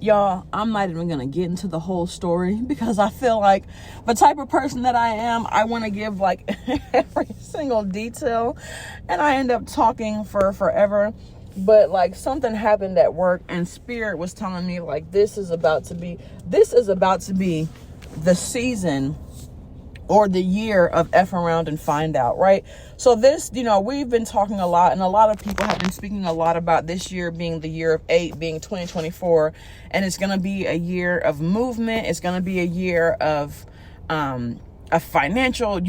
Y'all, I'm not even going to get into the whole story because I feel like the type of person that I am, I want to give like every single detail, and I end up talking for forever. But like something happened at work, and Spirit was telling me like this is about to be the season or the year of F around and find out, right? So this, we've been talking a lot, and a lot of people have been speaking a lot about this year being the year of 8, being 2024, and it's going to be a year of movement. It's going to be a year of financial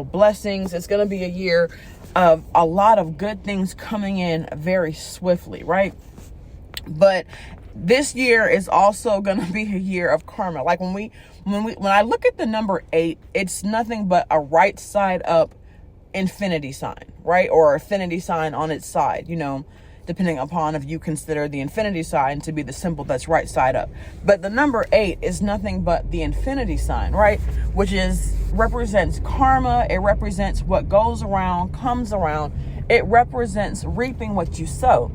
blessings. It's going to be a year of a lot of good things coming in very swiftly, right? But this year is also going to be a year of karma. Like when I look at the number 8, it's nothing but a right side up infinity sign, right? Or infinity sign on its side, depending upon if you consider the infinity sign to be the symbol that's right side up. But the number 8 is nothing but the infinity sign, right? Which represents karma. It represents what goes around, comes around. It represents reaping what you sow.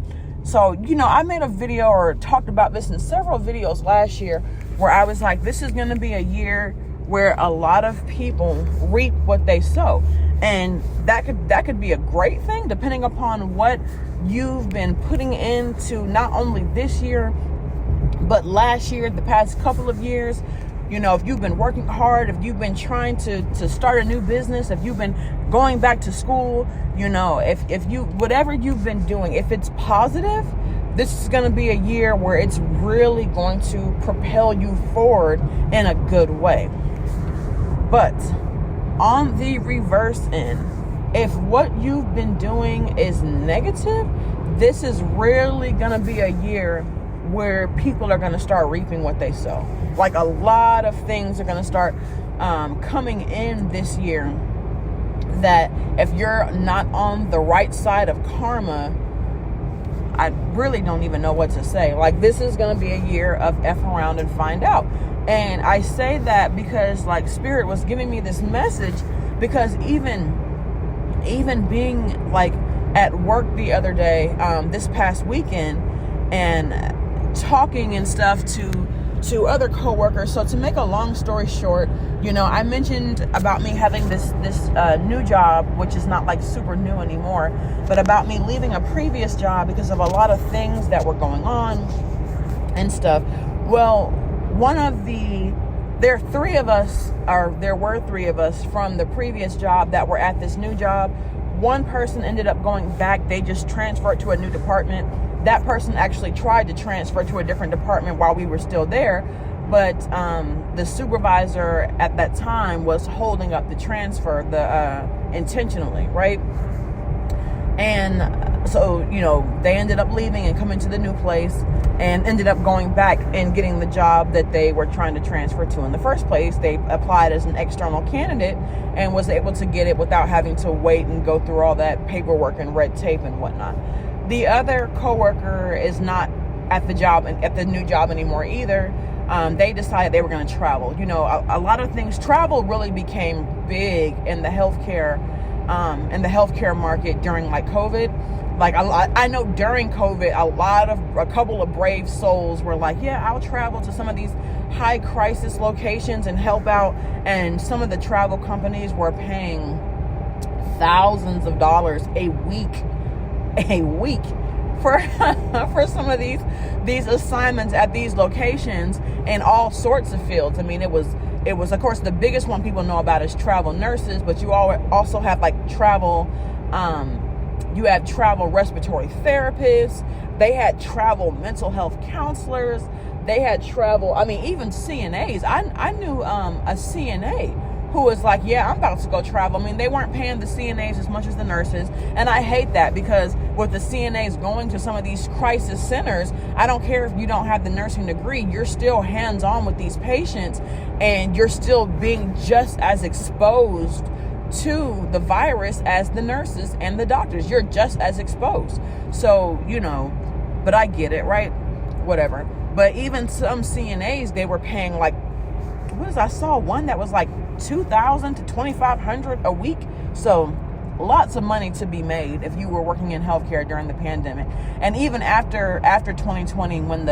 So, I made a video or talked about this in several videos last year where I was like, this is going to be a year where a lot of people reap what they sow. And that could be a great thing depending upon what you've been putting into not only this year, but last year, the past couple of years. If you've been working hard, if you've been trying to start a new business, if you've been going back to school, if you, whatever you've been doing, if it's positive, this is going to be a year where it's really going to propel you forward in a good way. But on the reverse end, if what you've been doing is negative, this is really going to be a year where people are going to start reaping what they sow. Like a lot of things are going to start coming in this year that if you're not on the right side of karma, I really don't even know what to say. Like this is going to be a year of F around and find out. And I say that because like Spirit was giving me this message, because even being like at work the other day, this past weekend, and talking and stuff to other coworkers. So to make a long story short, I mentioned about me having this new job, which is not like super new anymore, but about me leaving a previous job because of a lot of things that were going on and stuff. Well, there were three of us from the previous job that were at this new job. One person ended up going back. They just transferred to a new department. That person actually tried to transfer to a different department while we were still there, but the supervisor at that time was holding up the transfer intentionally, right? And so, they ended up leaving and coming to the new place and ended up going back and getting the job that they were trying to transfer to in the first place. They applied as an external candidate and was able to get it without having to wait and go through all that paperwork and red tape and whatnot. The other coworker is not at the new job anymore either. They decided they were going to travel. A lot of things. Travel really became big in the healthcare market during like COVID. Like I know during COVID, a couple of brave souls were like, yeah, I'll travel to some of these high crisis locations and help out. And some of the travel companies were paying thousands of dollars a week for some of these assignments at these locations in all sorts of fields. I mean, it was of course the biggest one people know about is travel nurses, but you also have like travel respiratory therapists. They had travel mental health counselors. They had travel, even CNAs. I knew a CNA who was like, yeah, I'm about to go travel. They weren't paying the CNAs as much as the nurses. And I hate that, because with the CNAs going to some of these crisis centers, I don't care if you don't have the nursing degree, you're still hands-on with these patients, and you're still being just as exposed to the virus as the nurses and the doctors. You're just as exposed. So, but I get it, right? Whatever. But even some CNAs, they were paying like, I saw one that was like $2,000 to $2,500 a week. So lots of money to be made if you were working in healthcare during the pandemic. And even after 2020, when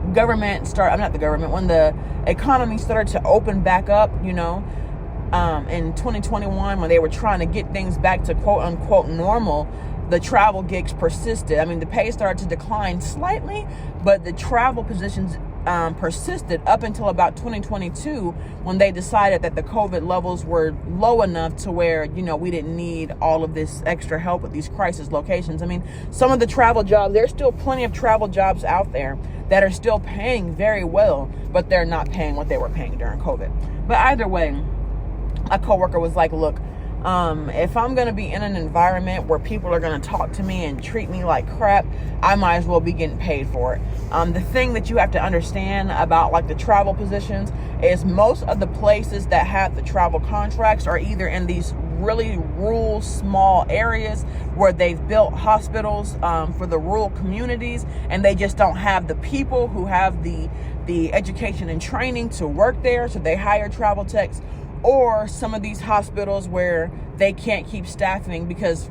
when the economy started to open back up, in 2021, when they were trying to get things back to quote unquote normal, the travel gigs persisted. I mean, the pay started to decline slightly, but the travel positions persisted up until about 2022, when they decided that the COVID levels were low enough to where, we didn't need all of this extra help with these crisis locations. I mean, some of the travel jobs, there's still plenty of travel jobs out there that are still paying very well, but they're not paying what they were paying during COVID. But either way, a coworker was like, look, if I'm going to be in an environment where people are going to talk to me and treat me like crap, I might as well be getting paid for it. The thing that you have to understand about like the travel positions is most of the places that have the travel contracts are either in these really rural, small areas where they've built hospitals for the rural communities, and they just don't have the people who have the education and training to work there, so they hire travel techs. Or some of these hospitals where they can't keep staffing because,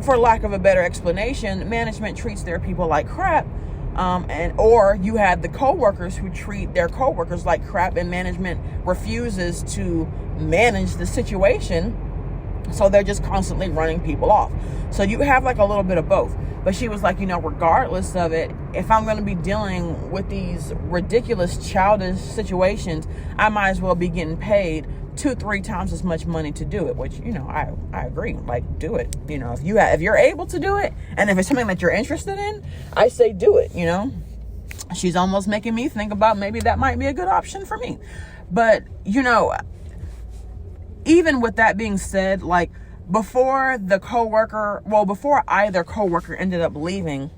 for lack of a better explanation, management treats their people like crap. Or you have the coworkers who treat their coworkers like crap, and management refuses to manage the situation. So they're just constantly running people off. So you have like a little bit of both. But she was like, regardless of it, if I'm going to be dealing with these ridiculous, childish situations, I might as well be getting paid 2-3 times as much money to do it, which, I agree. Like, do it. If you're able to do it, and if it's something that you're interested in, I say do it, She's almost making me think about maybe that might be a good option for me. But, even with that being said, like, before either coworker ended up leaving,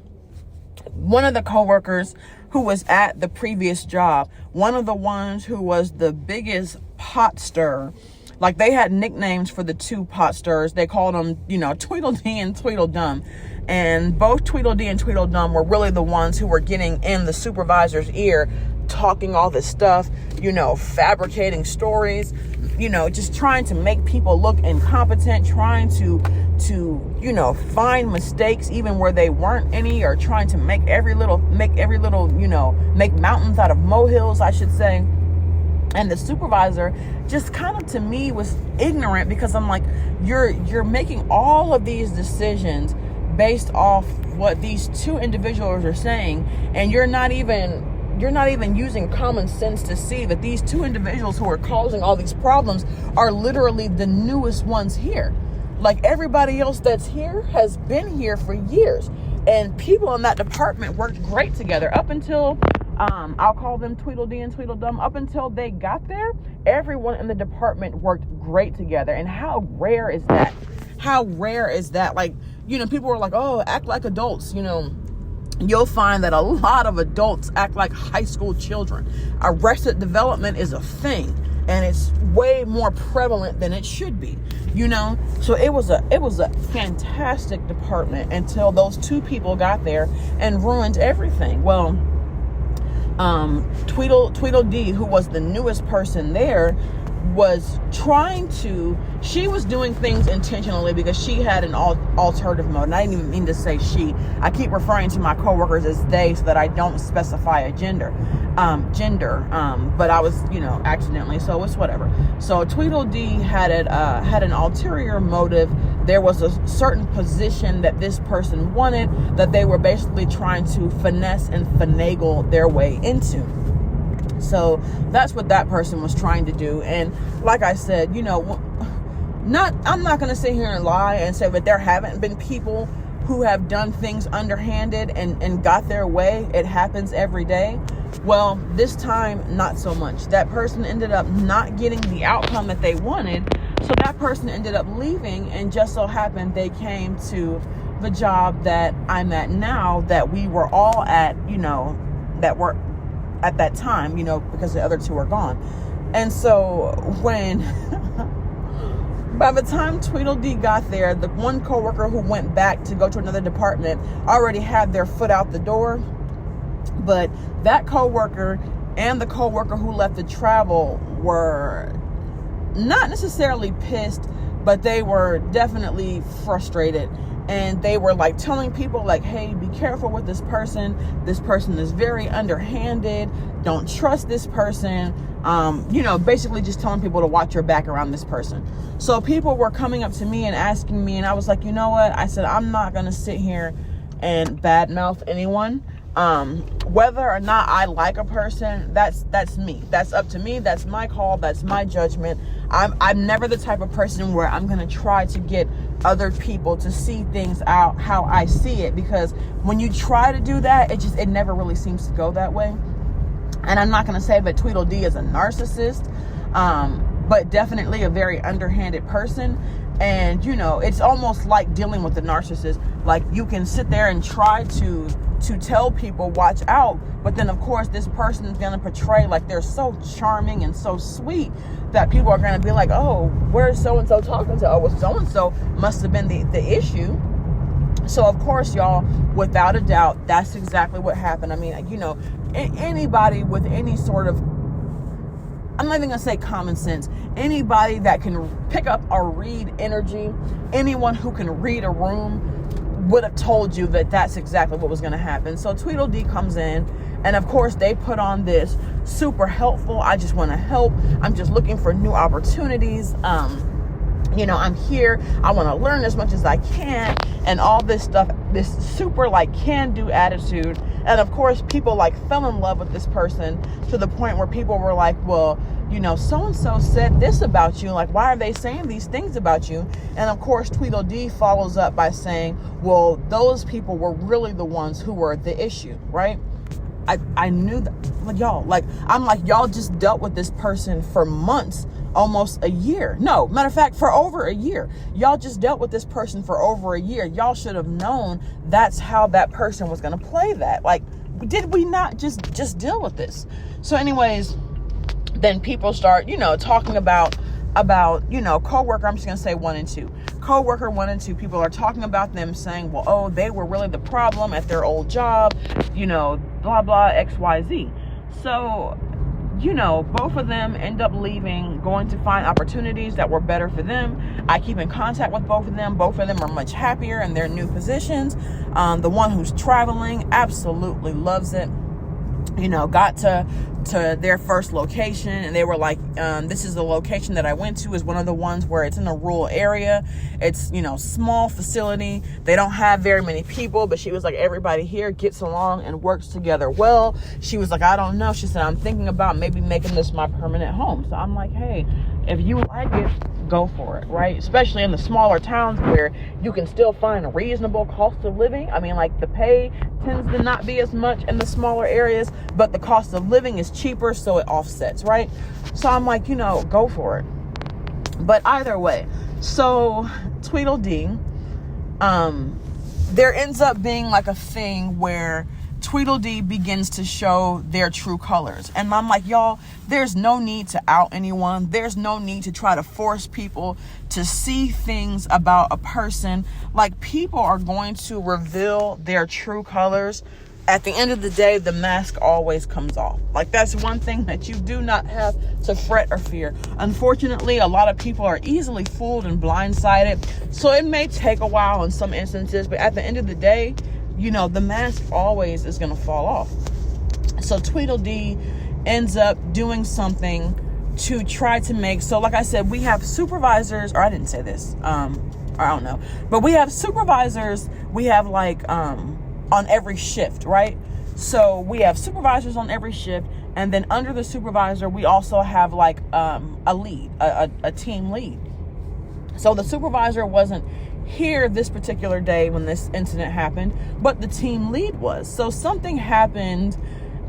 one of the coworkers who was at the previous job, one of the ones who was the biggest pot stirrer, like they had nicknames for the two pot stirrers. They called them, Tweedledee and Tweedledum. And both Tweedledee and Tweedledum were really the ones who were getting in the supervisor's ear, talking all this stuff, fabricating stories, just trying to make people look incompetent, trying to find mistakes even where they weren't any, or trying to make mountains out of molehills, I should say. And the supervisor just kind of, to me, was ignorant, because I'm like, you're making all of these decisions based off what these two individuals are saying, and you're not even using common sense to see that these two individuals who are causing all these problems are literally the newest ones here. Like, everybody else that's here has been here for years, and people in that department worked great together up until I'll call them Tweedledee and Tweedledum. Up until they got there, everyone in the department worked great together. And how rare is that? Like, people were like, oh, act like adults. You'll find that a lot of adults act like high school children. Arrested development is a thing, and it's way more prevalent than it should be. So it was a fantastic department until those two people got there and ruined everything. Well, Tweedledee, who was the newest person there, she was doing things intentionally because she had an alternative mode. And I didn't even mean to say she. I keep referring to my coworkers as they so that I don't specify a gender. But I was, accidentally, so it's whatever. So Tweedledee had an ulterior motive. There was a certain position that this person wanted that they were basically trying to finesse and finagle their way into. So that's what that person was trying to do. And like I said, I'm not going to sit here and lie and say that there haven't been people who have done things underhanded and got their way. It happens every day. Well, this time, not so much. That person ended up not getting the outcome that they wanted. So that person ended up leaving, and just so happened they came to the job that I'm at now, that we were all at, that were at that time, because the other two are gone. And so when by the time Tweedledee got there, the one coworker who went back to go to another department already had their foot out the door. But that coworker and the coworker who left to travel were not necessarily pissed, but they were definitely frustrated and they were like telling people like, hey, be careful with this person. This person is very underhanded. Don't trust this person. Basically just telling people to watch your back around this person. So people were coming up to me and asking me, and I was like, you know what? I said, I'm not going to sit here and badmouth anyone. Whether or not I like a person, that's me. That's up to me. That's my call. That's my judgment. I'm never the type of person where I'm going to try to get other people to see things out how I see it, because when you try to do that, it never really seems to go that way. And I'm not going to say that Tweedledee is a narcissist, but definitely a very underhanded person. And, it's almost like dealing with a narcissist. Like, you can sit there and try to tell people, watch out. But then, of course, this person is going to portray like they're so charming and so sweet that people are going to be like, oh, where's so-and-so talking to? Oh, well, so-and-so must have been the issue. So, of course, y'all, without a doubt, that's exactly what happened. I mean, anybody with any sort of, I'm not even going to say common sense, anybody that can pick up or read energy, anyone who can read a room would have told you that that's exactly what was going to happen. So Tweedledee comes in, and of course they put on this super helpful, I just want to help, I'm just looking for new opportunities, I'm here, I want to learn as much as I can, and all this stuff, this super like can-do attitude. And of course people like fell in love with this person to the point where people were like, well, so-and-so said this about you, like, why are they saying these things about you? And of course Tweedledee follows up by saying, well, those people were really the ones who were the issue, right? I knew that, like, y'all just dealt with this person for months, almost a year. No, matter of fact, for over a year. Y'all just dealt with this person for over a year. Y'all should have known that's how that person was going to play that. Like, did we not just deal with this? So anyways, then people start, talking about coworker, I'm just going to say 1 and 2. Coworker 1 and 2, people are talking about them saying, well, oh, they were really the problem at their old job, blah, blah, XYZ. So, both of them end up leaving, going to find opportunities that were better for them. I keep in contact with both of them. Both of them are much happier in their new positions. The one who's traveling absolutely loves it. Got to their first location, and they were like, this is the location that I went to, is one of the ones where it's in a rural area. It's, small facility. They don't have very many people, but she was like, everybody here gets along and works together well. She was like, I don't know. She said, I'm thinking about maybe making this my permanent home. So I'm like, hey, if you like it, go for it, right? Especially in the smaller towns where you can still find a reasonable cost of living. I mean, like, the pay tends to not be as much in the smaller areas, but the cost of living is cheaper, so it offsets, right? So I'm like, go for it. But either way, so Tweedledee, there ends up being like a thing where Tweedledee begins to show their true colors. And I'm like, y'all, there's no need to out anyone. There's no need to try to force people to see things about a person. Like, people are going to reveal their true colors. At the end of the day, the mask always comes off. Like, that's one thing that you do not have to fret or fear. Unfortunately, a lot of people are easily fooled and blindsided. So it may take a while in some instances, but at the end of the day, the mask always is going to fall off. So Tweedledee ends up doing something to try to make, so like I said, we have supervisors, or I didn't say this, I don't know, but we have supervisors, we have like, on every shift, right? So we have supervisors on every shift, and then under the supervisor, we also have like, a lead, a team lead. So the supervisor wasn't here this particular day when this incident happened, but the team lead was. So something happened,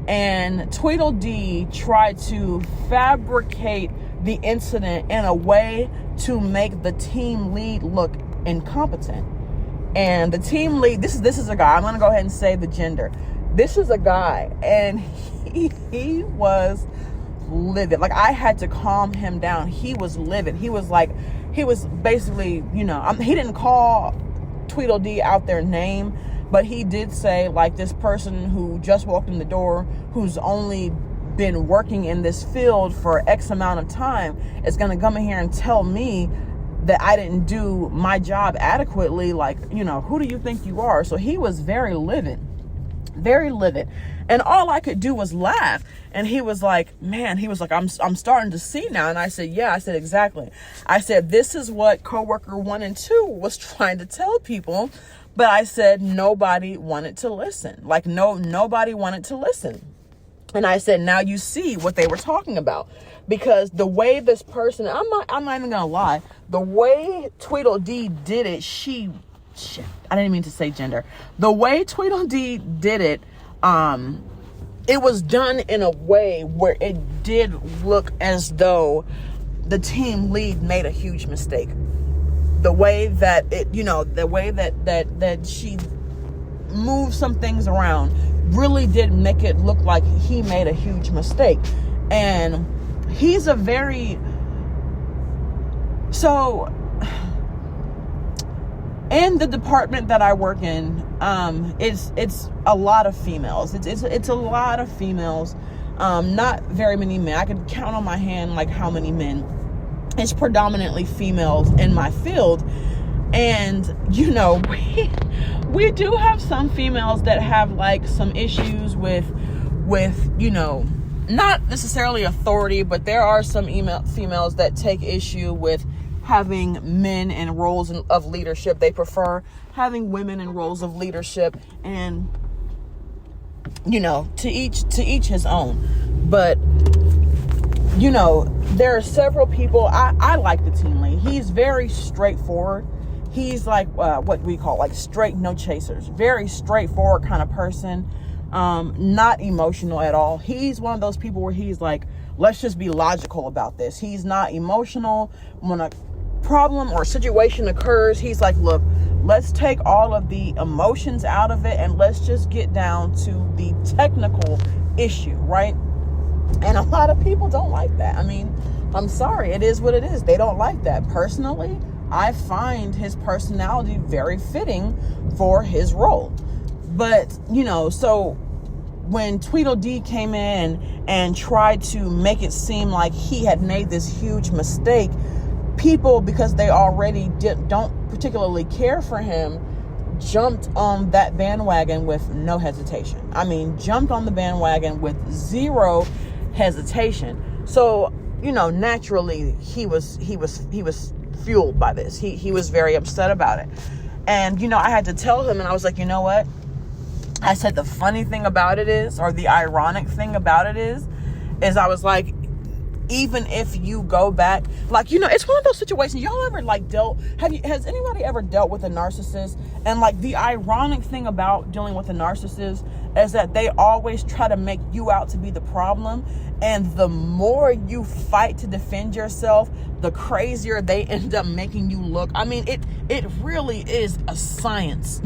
and Tweedledee tried to fabricate the incident in a way to make the team lead look incompetent. And the team lead, this is a guy. I'm going to go ahead and say the gender. This is a guy, and he was livid. Like, I had to calm him down. He was livid. He was basically, he didn't call Tweedledee out their name, but he did say, like, this person who just walked in the door, who's only been working in this field for X amount of time, is going to come in here and tell me that I didn't do my job adequately. Like, who do you think you are? So he was very livid. Very livid. And all I could do was laugh. And he was like, man, I'm starting to see now. And I said, yeah. I said, exactly. I said, this is what coworker 1 and 2 was trying to tell people. But I said, nobody wanted to listen. Like, nobody wanted to listen. And I said, now you see what they were talking about. Because the way this person, I'm not even gonna lie, the way Tweedledee did it, I didn't mean to say gender. The way Tweedledee did it, it was done in a way where it did look as though the team lead made a huge mistake. The way that that she moved some things around really did make it look like he made a huge mistake. And he's a very, in the department that I work in, it's a lot of females. It's a lot of females. Not very many men. I can count on my hand like how many men. It's predominantly females in my field. And we do have some females that have like some issues with not necessarily authority, but there are some females that take issue with having men in roles of leadership. They prefer having women in roles of leadership, and to each his own. But there are several people. I like the team lead. He's very straightforward. He's like what we call like straight, no chasers. Very straightforward kind of person. Not emotional at all. He's one of those people where he's like, let's just be logical about this. He's not emotional. When a problem or situation occurs, he's like, look, let's take all of the emotions out of it and let's just get down to the technical issue, right? And a lot of people don't like that. I mean, I'm sorry, it is what it is. They don't like that. Personally, I find his personality very fitting for his role. But, so when Tweedledee came in and tried to make it seem like he had made this huge mistake, people, because they already don't particularly care for him, jumped on that bandwagon with no hesitation. I mean, jumped on the bandwagon with zero hesitation. So, naturally he was fueled by this. He was very upset about it. And, I had to tell him, and I was like, you know what? I said, the funny thing about it is, or the ironic thing about it is I was like, even if you go back, like, it's one of those situations. Y'all ever like has anybody ever dealt with a narcissist? And like, the ironic thing about dealing with a narcissist is that they always try to make you out to be the problem. And the more you fight to defend yourself, the crazier they end up making you look. I mean, it really is a science,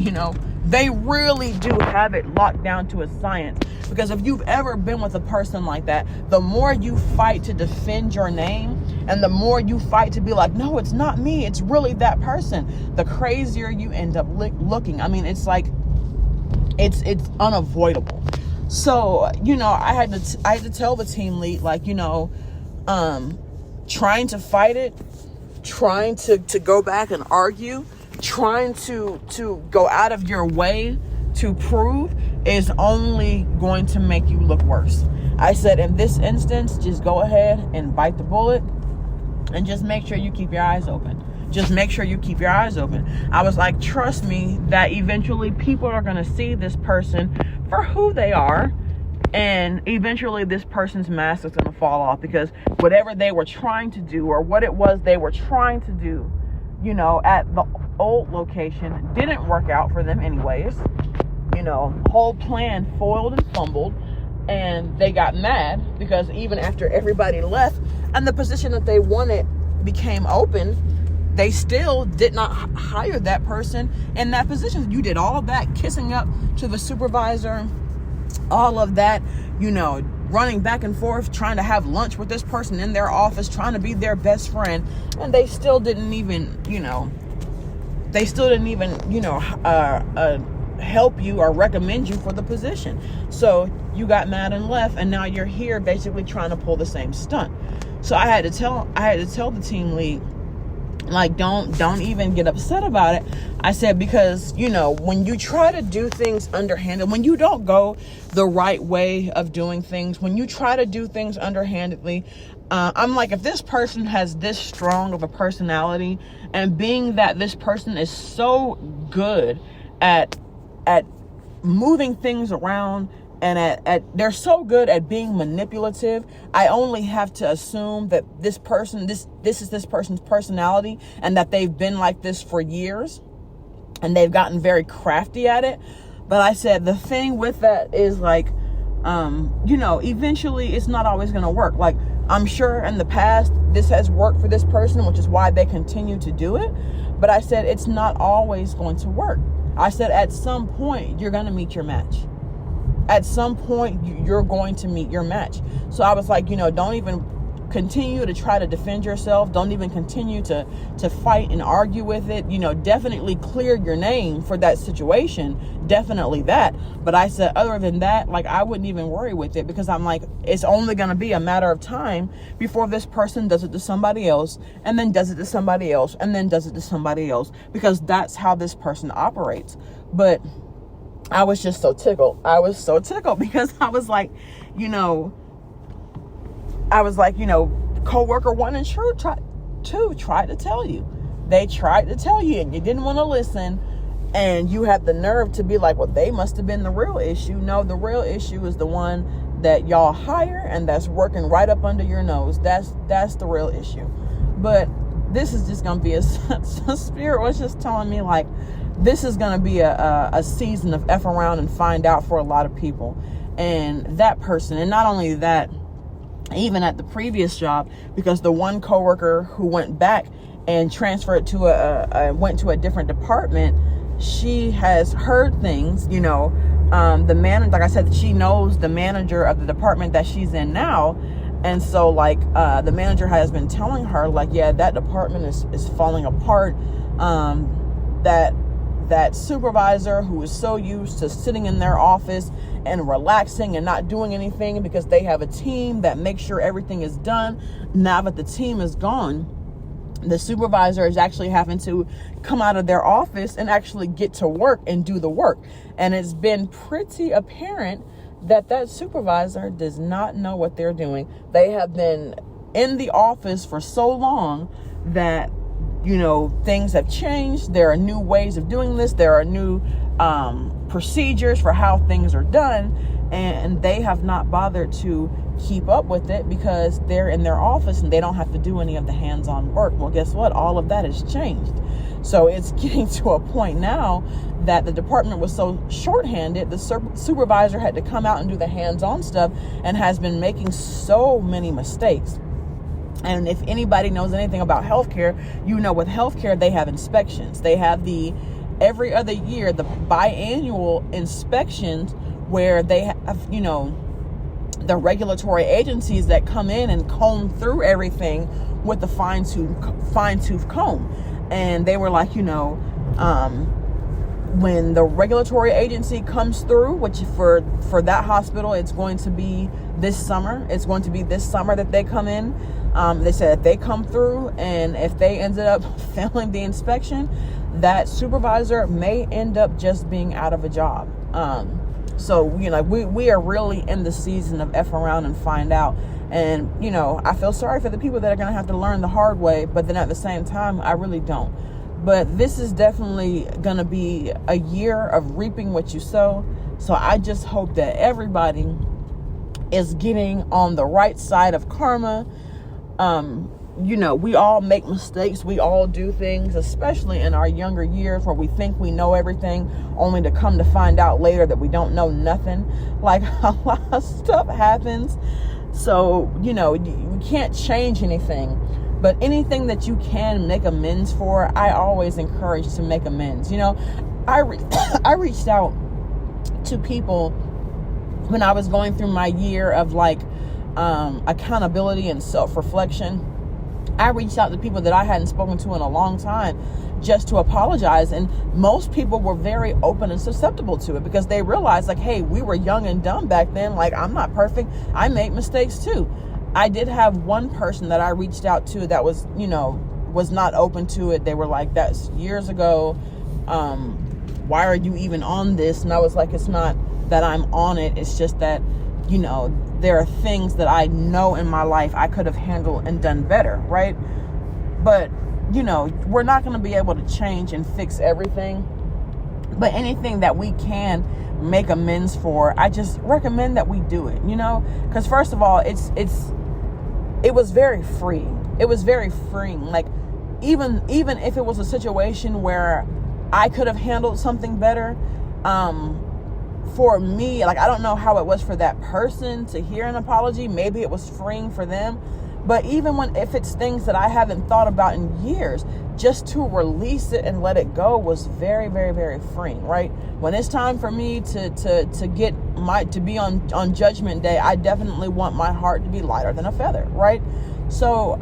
They really do have it locked down to a science. Because if you've ever been with a person like that, the more you fight to defend your name and the more you fight to be like, no, it's not me, it's really that person, the crazier you end up looking. I mean, it's like, it's unavoidable. So, I had to tell the team lead, like, trying to fight it, trying to go back and argue, trying to go out of your way to prove is only going to make you look worse. I said, in this instance, just go ahead and bite the bullet and just make sure you keep your eyes open. Just make sure you keep your eyes open. I was like, trust me that eventually people are going to see this person for who they are. And eventually this person's mask is going to fall off, because whatever they were trying to do, or what it was they were trying to do, at the old location didn't work out for them anyways. Whole plan foiled and fumbled, and they got mad because even after everybody left and the position that they wanted became open, they still did not hire that person in that position. You did all of that, kissing up to the supervisor, all of that, running back and forth, trying to have lunch with this person in their office, trying to be their best friend, and they still didn't even, help you or recommend you for the position. So you got mad and left, and now you're here basically trying to pull the same stunt. So I had to tell the team lead, Like, don't even get upset about it. I said, because, when you try to do things underhanded, when you don't go the right way of doing things, when you try to do things underhandedly, I'm like, if this person has this strong of a personality, and being that this person is so good at moving things around, and they're so good at being manipulative, I only have to assume that this person, this is this person's personality, and that they've been like this for years, and they've gotten very crafty at it. But I said, the thing with that is, like, eventually it's not always going to work. Like, I'm sure in the past this has worked for this person, which is why they continue to do it. But I said, it's not always going to work. I said, at some point, you're going to meet your match. At some point, you're going to meet your match. So I was like, don't even continue to try to defend yourself. Don't even continue to fight and argue with it. Definitely clear your name for that situation. Definitely that. But I said, other than that, like, I wouldn't even worry with it, because I'm like, it's only going to be a matter of time before this person does it to somebody else, and then does it to somebody else, and then does it to somebody else, because that's how this person operates. But I was just so tickled. I was so tickled because I was like, coworker 1 and 2 tried to tell you. They tried to tell you, and you didn't want to listen. And you had the nerve to be like, well, they must have been the real issue. No, the real issue is the one that y'all hire, and that's working right up under your nose. That's the real issue. But this is just going to be a Spirit was just telling me, like, this is going to be a season of F around and find out for a lot of people. And that person, and not only that, even at the previous job, because the one coworker who went back and transferred to went to a different department, she has heard things, the manager, like I said, she knows the manager of the department that she's in now. And so, like, the manager has been telling her, like, yeah, that department is falling apart. That supervisor who is so used to sitting in their office and relaxing and not doing anything because they have a team that makes sure everything is done. Now that the team is gone, the supervisor is actually having to come out of their office and actually get to work and do the work. And it's been pretty apparent that supervisor does not know what they're doing. They have been in the office for so long that, things have changed. There are new ways of doing this. There are new procedures for how things are done. And they have not bothered to keep up with it because they're in their office and they don't have to do any of the hands-on work. Well, guess what? All of that has changed. So it's getting to a point now that the department was so shorthanded, the supervisor had to come out and do the hands-on stuff and has been making so many mistakes. And if anybody knows anything about healthcare, with healthcare, they have inspections. They have every other year, the biannual inspections where they have, the regulatory agencies that come in and comb through everything with the fine-tooth comb. And they were like, when the regulatory agency comes through, which for that hospital, it's going to be this summer. It's going to be this summer that they come in. They said if they come through and if they ended up failing the inspection, that supervisor may end up just being out of a job. So, we are really in the season of F around and find out. And, I feel sorry for the people that are going to have to learn the hard way. But then at the same time, I really don't. But this is definitely going to be a year of reaping what you sow. So I just hope that everybody is getting on the right side of karma. We all make mistakes. We all do things, especially in our younger years where we think we know everything, only to come to find out later that we don't know nothing. Like, a lot of stuff happens. So, you can't change anything. But anything that you can make amends for, I always encourage to make amends. I reached out to people when I was going through my year of accountability and self-reflection. I reached out to people that I hadn't spoken to in a long time just to apologize. And most people were very open and susceptible to it because they realized, hey, we were young and dumb back then. I'm not perfect. I made mistakes too. I did have one person that I reached out to that was, was not open to it. They were like, that's years ago. Why are you even on this? And I was like, it's not that I'm on it. It's just that, you know, there are things that I know in my life I could have handled and done better, right? But, you know, we're not going to be able to change and fix everything. But anything that we can make amends for, I just recommend that we do it, you know? Because first of all, it was very freeing. It was very freeing. Like, even if it was a situation where I could have handled something better, for me, like, I don't know how it was for that person to hear an apology. Maybe it was freeing for them. But even if it's things that I haven't thought about in years, just to release it and let it go was very, very, very freeing, right? When it's time for me to be on Judgment Day, I definitely want my heart to be lighter than a feather, right? So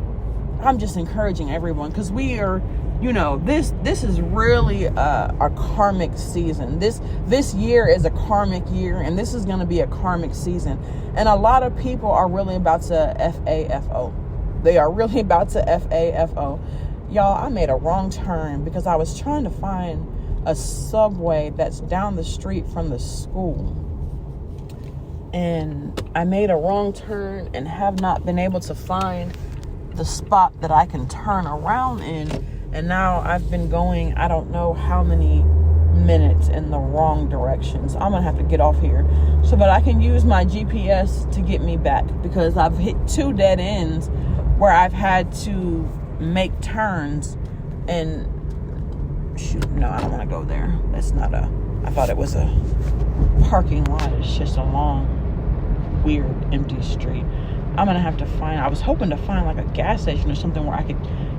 I'm just encouraging everyone, because we are, you know, this is really a karmic season. This year is a karmic year, and this is going to be a karmic season. And a lot of people are really about to FAFO. They are really about to FAFO. Y'all, I made a wrong turn because I was trying to find a Subway that's down the street from the school. And I made a wrong turn and have not been able to find the spot that I can turn around in. And now I've been going, I don't know how many minutes in the wrong directions. I'm going to have to get off here so that I can use my GPS to get me back, because I've hit 2 dead ends where I've had to make turns. And shoot, no, I don't want to go there. That's not I thought it was a parking lot. It's just a long, weird, empty street. I'm going to have to I was hoping to find like a gas station or something where I could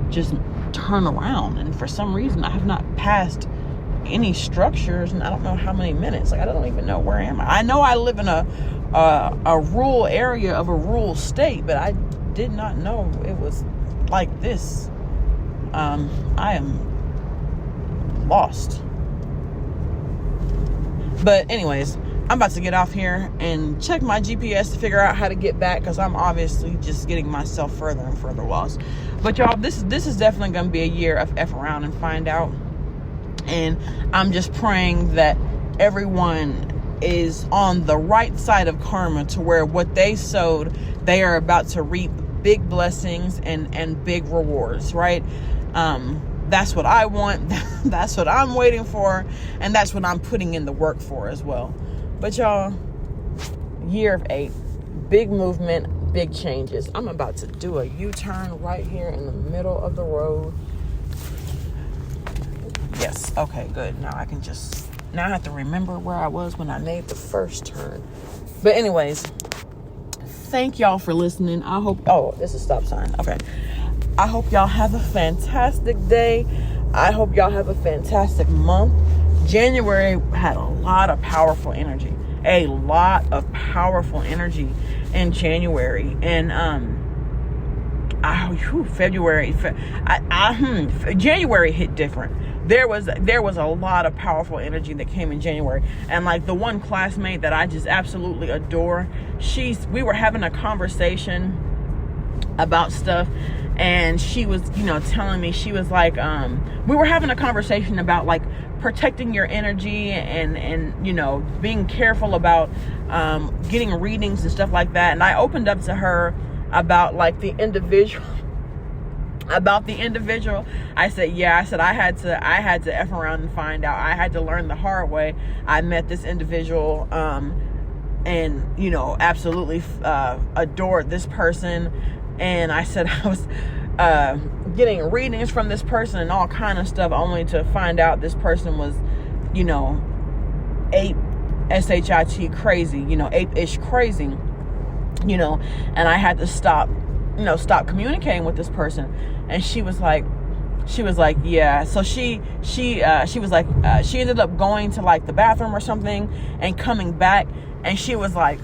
just turn around, and for some reason I have not passed any structures, and I don't know how many minutes. Like, I don't even know where am I. I know I live in a rural area of a rural state, but I did not know it was like this. I am lost. But anyways, I'm about to get off here and check my GPS to figure out how to get back, because I'm obviously just getting myself further and further lost. But y'all, this is definitely going to be a year of F around and find out. And I'm just praying that everyone is on the right side of karma, to where what they sowed, they are about to reap big blessings and big rewards, right? That's what I want. That's what I'm waiting for. And that's what I'm putting in the work for as well. But y'all, year of 8, big movement, big changes. I'm about to do a U-turn right here in the middle of the road. Yes. Okay, good. Now I have to remember where I was when I made the first turn. But anyways, thank y'all for listening. I hope, this is stop sign. Okay. I hope y'all have a fantastic day. I hope y'all have a fantastic month. January had a lot of powerful energy. In January. And January hit different. There was a lot of powerful energy that came in January. And like the one classmate that I just absolutely adore, we were having a conversation about stuff, and she was, telling me, she was like, we were having a conversation about like protecting your energy and being careful about getting readings and stuff like that. And I opened up to her about like the individual. I said, I had to F around and find out. I had to learn the hard way. I met this individual and absolutely adored this person. And I said I was getting readings from this person and all kind of stuff, only to find out this person was, ape, S-H-I-T, crazy, ape-ish crazy, and I had to stop communicating with this person. And she was like, yeah. So she was like, she ended up going to like the bathroom or something and coming back. And she was like,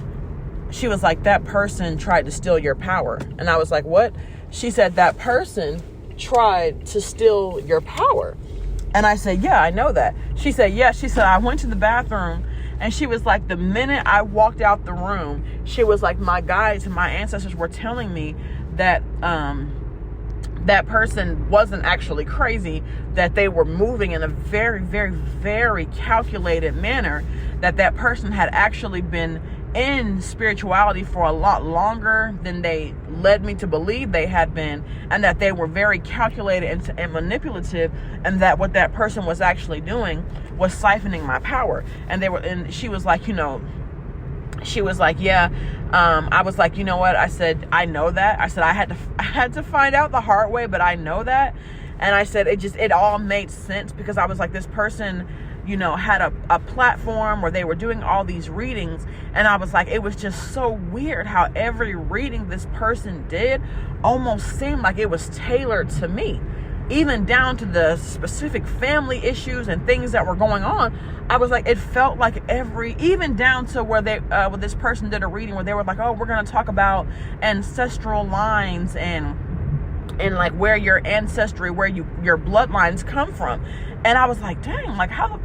that person tried to steal your power. And I was like, what? She said, that person tried to steal your power. And I said, yeah, I know that. She said, yeah. She said, I went to the bathroom, and she was like, the minute I walked out the room, she was like, my guides and my ancestors were telling me that that person wasn't actually crazy, that they were moving in a very, very, very calculated manner, that person had actually been in spirituality for a lot longer than they led me to believe they had been, and that they were very calculated and manipulative, and that what that person was actually doing was siphoning my power. And she was like, yeah. I was like, you know what? I said, I know that. I said, I had to find out the hard way, but I know that. And I said, it all made sense, because I was like, this person, had a platform where they were doing all these readings. And I was like, it was just so weird how every reading this person did almost seemed like it was tailored to me, even down to the specific family issues and things that were going on. I was like, it felt like even down to where this person did a reading where they were like, oh, we're going to talk about ancestral lines and like where your ancestry, where your bloodlines come from. And I was like, dang, like how the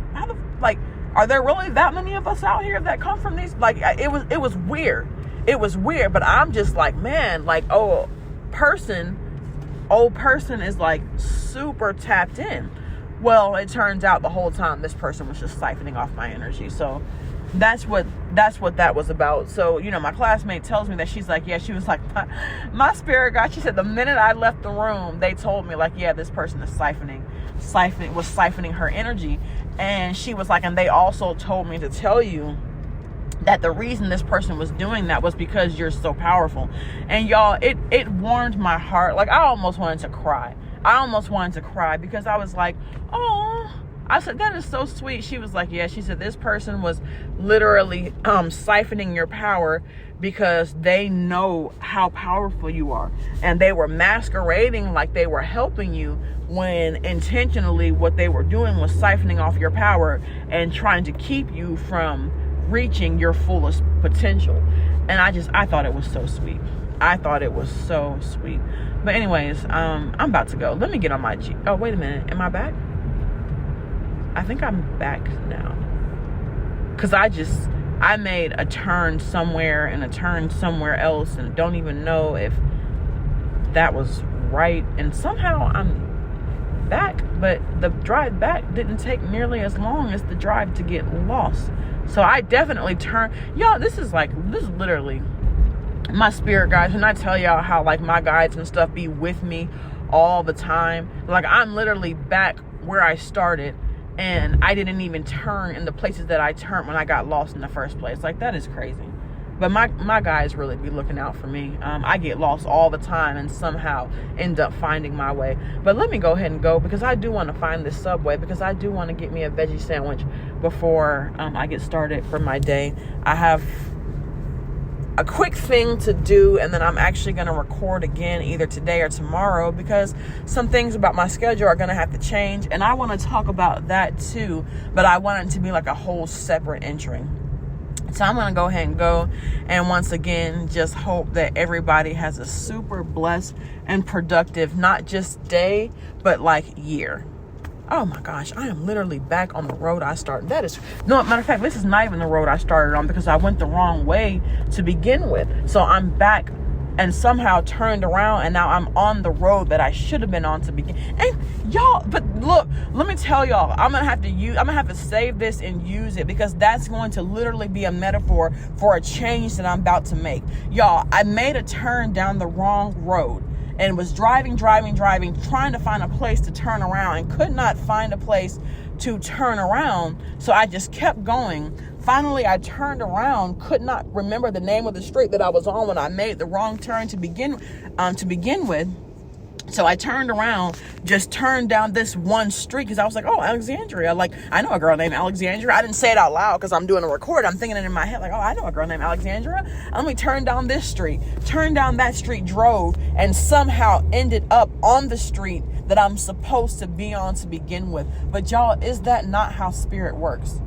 like, are there really that many of us out here that come from these? Like, it was weird. It was weird, but I'm just like, man, like, old person is like super tapped in. Well, it turns out the whole time this person was just siphoning off my energy. So that's what that was about. So, my classmate tells me that she's like, yeah, she was like, my spirit guide, she said, the minute I left the room, they told me like, yeah, this person is siphoning her energy. And she was like, and they also told me to tell you that the reason this person was doing that was because you're so powerful. And y'all, it warmed my heart. Like, I almost wanted to cry. Because I was like, oh, I said, that is so sweet. She was like, yeah, she said, this person was literally siphoning your power because they know how powerful you are. And they were masquerading like they were helping you, when intentionally what they were doing was siphoning off your power and trying to keep you from reaching your fullest potential. And I thought it was so sweet. But anyways, I'm about to go. Let me get on my Oh, wait a minute. Am I back? I think I'm back now. Because I made a turn somewhere and a turn somewhere else, and don't even know if that was right. And somehow I'm back, but the drive back didn't take nearly as long as the drive to get lost. So I definitely turned. Y'all, this is literally my spirit guides. When I tell y'all how like my guides and stuff be with me all the time, like I'm literally back where I started, and I didn't even turn in the places that I turned when I got lost in the first place. Like, that is crazy. But my guys really be looking out for me. I get lost all the time and somehow end up finding my way. But let me go ahead and go, because I do want to find this Subway, because I do want to get me a veggie sandwich before I get started for my day. I have a quick thing to do, and then I'm actually going to record again either today or tomorrow, because some things about my schedule are going to have to change, and I want to talk about that too, but I want it to be like a whole separate entry. So I'm going to go ahead and go, and once again, just hope that everybody has a super blessed and productive, not just day, but like year. Oh my gosh, I am literally back on the road I started. Matter of fact, this is not even the road I started on, because I went the wrong way to begin with. So I'm back and somehow turned around, and now I'm on the road that I should have been on to begin. And y'all, but look, let me tell y'all, I'm gonna have to save this and use it, because that's going to literally be a metaphor for a change that I'm about to make. Y'all, I made a turn down the wrong road and was driving, trying to find a place to turn around, and could not find a place to turn around. So I just kept going. Finally, I turned around, could not remember the name of the street that I was on when I made the wrong turn to begin with. So I turned around, just turned down this one street, because I was like, oh, Alexandria. Like, I know a girl named Alexandria. I didn't say it out loud because I'm doing a record. I'm thinking it in my head, like, oh, I know a girl named Alexandria. Let me turn down this street. Turned down that street, drove, and somehow ended up on the street that I'm supposed to be on to begin with. But y'all, is that not how spirit works?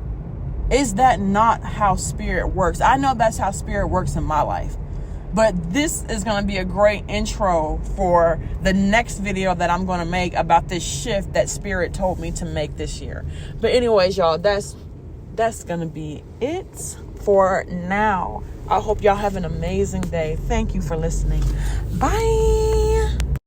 Is that not how spirit works? I know that's how spirit works in my life. But this is going to be a great intro for the next video that I'm going to make about this shift that spirit told me to make this year. But anyways, y'all, that's going to be it for now. I hope y'all have an amazing day. Thank you for listening. Bye.